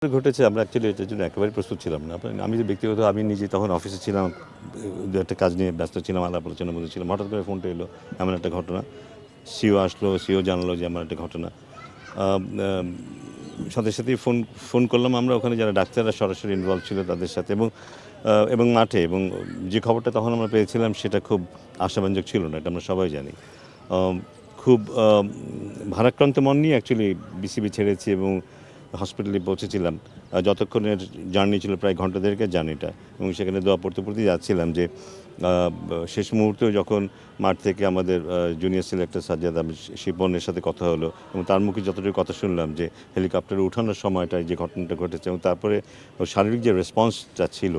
ঘটেছে আমরা অ্যাকচুয়ালি এটার জন্য একেবারেই প্রস্তুত ছিলাম না। আমি যে ব্যক্তিগত আমি নিজে তখন অফিসে ছিলাম, একটা কাজ নিয়ে ব্যস্ত ছিলাম, আলাপ আলোচনার মধ্যে ছিলাম। হঠাৎ করে ফোনটা এলো, এমন একটা ঘটনা। সিও আসলো, সিও জানালো যে এমন একটা ঘটনা। আম আম সাথে সাথেই ফোন করলাম আমরা ওখানে যারা ডাক্তাররা সরাসরি ইনভলভ ছিল তাদের সাথে এবং মাঠে এবং যে খবরটা তখন আমরা পেয়েছিলাম সেটা খুব আশাব্যঞ্জক ছিল না। এটা আমরা সবাই জানি। আম খুব ভারাক্রান্ত মন নিয়ে অ্যাকচুয়ালি বিসিবি ছেড়েছি এবং হসপিটালে পৌঁছেছিলাম। যতক্ষণের জার্নি ছিল প্রায় ঘন্টা দেড়েকের জার্নিটা এবং সেখানে দোয়া পড়তে যাচ্ছিলাম যে শেষ মুহূর্তেও যখন মাঠ থেকে আমাদের জুনিয়র সিলেক্টর সাজ্জাদ শিপনের সাথে কথা হলো এবং তার মুখে যতটুকু কথা শুনলাম যে হেলিকপ্টারে উঠানোর সময়টায় যে ঘটনাটা ঘটেছে এবং তারপরে ওর শারীরিক যে রেসপন্সটা ছিল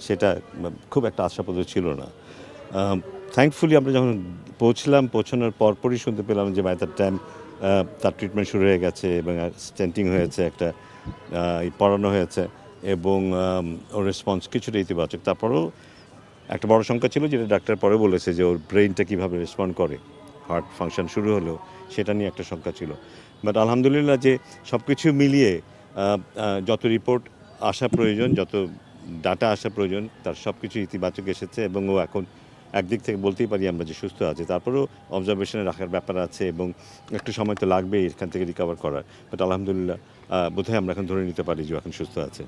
সেটা খুব একটা আশাপ্রদ ছিল না। থ্যাঙ্কফুলি আমরা যখন পৌঁছানোর পরপরই শুনতে পেলাম যে বাই দ্যাট টাইম তার ট্রিটমেন্ট শুরু হয়ে গেছে এবং স্টেন্টিং হয়েছে, একটা পড়ানো হয়েছে এবং ওর রেসপন্স কিছুটা ইতিবাচক। তারপরেও একটা বড় শঙ্কা ছিল যেটা ডাক্তার পরে বলেছে যে ওর ব্রেইনটা কীভাবে রেসপন্ড করে, হার্ট ফাংশন শুরু হলেও সেটা নিয়ে একটা শঙ্কা ছিল। বাট আলহামদুলিল্লাহ যে সব কিছু মিলিয়ে যত রিপোর্ট আসা প্রয়োজন, যত ডাটা আসা প্রয়োজন তার সব কিছু ইতিবাচক এসেছে এবং ও এখন একদিক থেকে বলতেই পারি আমরা যে সুস্থ আছে। তারপরেও অবজারভেশনে রাখার ব্যাপার আছে এবং একটু সময় তো লাগবেই এখান থেকে রিকভার করার। বাট আলহামদুলিল্লাহ বোধহয় আমরা এখন ধরে নিতে পারি যে এখন সুস্থ আছে।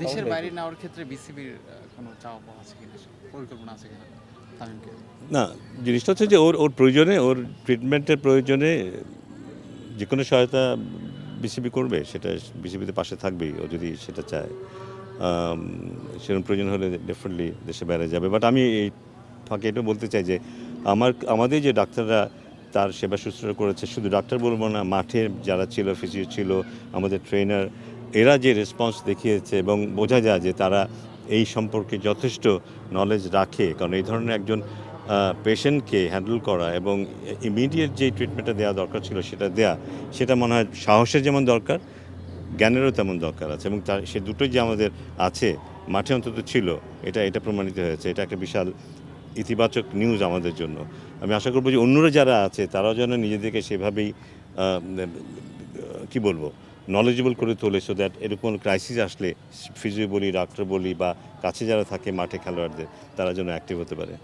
দেশের বাইরে নেওয়ার ক্ষেত্রে বিসিবির কোনো চাওয়া পাওয়া আছে কিনা, পরিকল্পনা আছে কিনা তামিমকে? না, জিনিসটা হচ্ছে যে ওর প্রয়োজনে, ওর ট্রিটমেন্টের প্রয়োজনে যে কোনো সহায়তা বিসিবি করবে, সেটা বিসিবিতে পাশে থাকবেই ও যদি সেটা চায়। সেরকম প্রয়োজন হলে ডেফিনেটলি দেশে বাইরে যাবে। বাট আমি এই ফাঁকে এটা বলতে চাই যে আমাদের যে ডাক্তাররা তার সেবা শুশ্রূষা করেছে, শুধু ডাক্তার বলবো না, মাঠে যারা ছিল, ফিজিও ছিল, আমাদের ট্রেনার, এরা যে রেসপন্স দেখিয়েছে এবং বোঝা যায় যে তারা এই সম্পর্কে যথেষ্ট নলেজ রাখে। কারণ এই ধরনের একজন পেশেন্টকে হ্যান্ডেল করা এবং ইমিডিয়েট যে ট্রিটমেন্টটা দেওয়া দরকার ছিল সেটা দেয়া, সেটা মনে হয় সাহসের যেমন দরকার, জ্ঞানেরও তেমন দরকার আছে এবং তার সে দুটোই যে আমাদের আছে, মাঠে অন্তত ছিল, এটা প্রমাণিত হয়েছে। এটা একটা বিশাল ইতিবাচক নিউজ আমাদের জন্য। আমি আশা করব যে অন্যরা যারা আছে তারাও যেন নিজেদেরকে সেভাবেই কি বলবো, নলেজেবল করে তোলে, সো দ্যাট এরকম ক্রাইসিস আসলে ফিজিও বলি, ডাক্তার বলি বা কাছে যারা থাকে মাঠে খেলোয়াড়দের, তারা যেন অ্যাক্টিভ হতে পারে।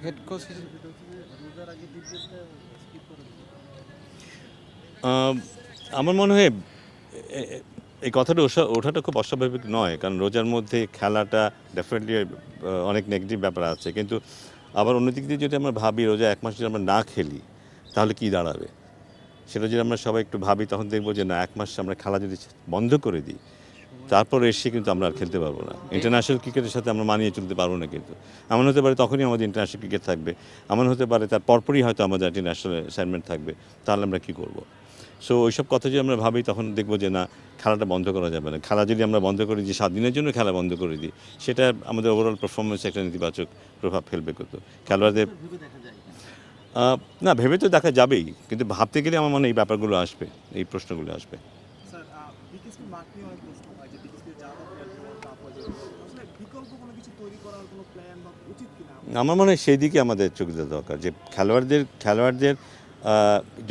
হেড কোচ আমার মনে হয় এই কথাটা ওঠাটা খুব অস্বাভাবিক নয়, কারণ রোজার মধ্যে খেলাটা ডেফিনেটলি অনেক নেগেটিভ ব্যাপার আছে। কিন্তু আবার অন্যদিক দিয়ে যদি আমরা ভাবি রোজা এক মাস যদি আমরা না খেলি তাহলে কি দাঁড়াবে, সেটা যদি আমরা সবাই একটু ভাবি তখন দেখবো যে না, এক মাস আমরা খেলা যদি বন্ধ করে দিই তারপর এসে কিন্তু আমরা আর খেলতে পারবো না। ইন্টারন্যাশনাল ক্রিকেটের সাথে আমরা মানিয়ে চলতে পারবো না। কিন্তু এমন হতে পারে তখনই আমাদের ইন্টারন্যাশনাল ক্রিকেট থাকবে, এমন হতে পারে তার পরপরই হয়তো আমাদের একটি ন্যাশনাল অ্যাসাইনমেন্ট থাকবে, তাহলে আমরা কী করবো? সো ওইসব কথা যদি আমরা ভাবি তখন দেখবো যে না, খেলাটা বন্ধ করা যাবে না। খেলা যদি আমরা বন্ধ করি, যে 7 দিনের জন্য খেলা বন্ধ করে দিই, সেটা আমাদের ওভারঅল পারফরমেন্সে একটা নেতিবাচক প্রভাব ফেলবে। কিন্তু খেলোয়াড়দের না, ভেবে তো দেখা যাবেই, কিন্তু ভাবতে গেলে আমার মনে হয় এই ব্যাপারগুলো আসবে, এই প্রশ্নগুলো আসবে। আমার মনে হয় সেই দিকে আমাদের চোখ দেওয়া দরকার, যে খেলোয়াড়দের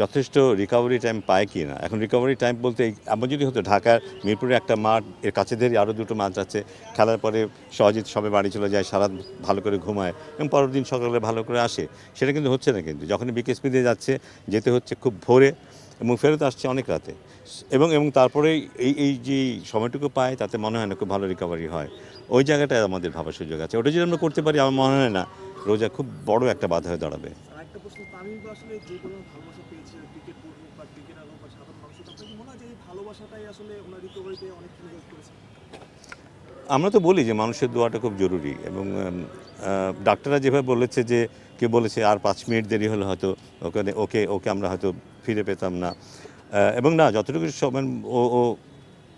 যথেষ্ট রিকভারি টাইম পায় কি না। এখন রিকভারি টাইম বলতে এমন যদি হতো ঢাকার মিরপুরে একটা মাঠ, এর কাছে ধরে আরও দুটো মাঠ আছে, খেলার পরে সহজে সবে বাড়ি চলে যায়, সারা ভালো করে ঘুমায় এবং পরের দিন সকালে ভালো করে আসে, সেটা কিন্তু হচ্ছে না। কিন্তু যখনই বিকেএসপি দিয়ে যেতে হচ্ছে খুব ভোরে এবং ফেরত আসছে অনেক রাতে এবং তারপরে এই যে সময়টুকু পায় তাতে মনে হয় না খুব ভালো রিকভারি হয়। ওই জায়গাটায় আমাদের ভাবার সুযোগ আছে। ওটা যদি আমরা করতে পারি আমার মনে হয় না রোজা খুব বড় একটা বাধা হয়ে দাঁড়াবে। আমরা তো বলি যে মানুষের দোয়াটা খুব জরুরি এবং ডাক্তাররা যেভাবে বলেছে, যে কেউ বলেছে আর 5 মিনিট দেরি হলে হয়তো ওকে আমরা হয়তো ফিরে পেতাম না। এবং না, যতটুকু সময় ও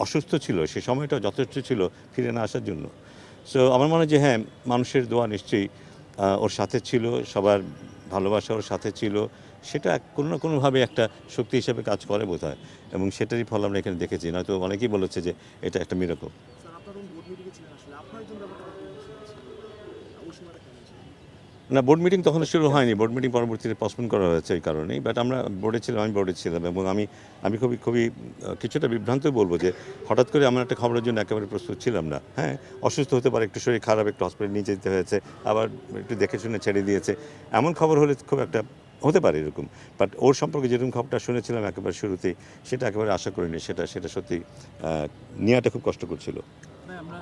অসুস্থ ছিল সে সময়টা যথেষ্ট ছিল ফিরে না আসার জন্য। সো আমার মনে হয় যে হ্যাঁ, মানুষের দোয়া নিশ্চয়ই ওর সাথে ছিল, সবার ভালোবাসা ওর সাথে ছিল, সেটা কোনো না কোনোভাবে একটা শক্তি হিসেবে কাজ করে বোধহয় এবং সেটারই ফল আমরা এখানে দেখেছি। নয়তো অনেকেই বলেছে যে এটা একটা মিরাকল। না, বোর্ড মিটিং তখন শুরু হয়নি, বোর্ড মিটিং পরবর্তীতে পোস্টপোন করা হয়েছে এই কারণেই। বাট আমরা বোর্ডে ছিলাম, আমি বোর্ডে ছিলাম এবং আমি খুবই খুবই কিছুটা বিভ্রান্তই বলবো যে হঠাৎ করে আমরা একটা খবরের জন্য একেবারে প্রস্তুত ছিলাম না। হ্যাঁ, অসুস্থ হতে পারে, একটু শরীর খারাপ, একটু হসপিটালে নিয়ে যেতে হয়েছে, আবার একটু দেখে শুনে ছেড়ে দিয়েছে, এমন খবর হলে খুব একটা হতে পারে এরকম। বাট ওর সম্পর্কে যেরকম খবরটা শুনেছিলাম একেবারে শুরুতেই, সেটা একেবারে আশা করিনি, সেটা সত্যি নেওয়াটা খুব কষ্টকর ছিল। আমরা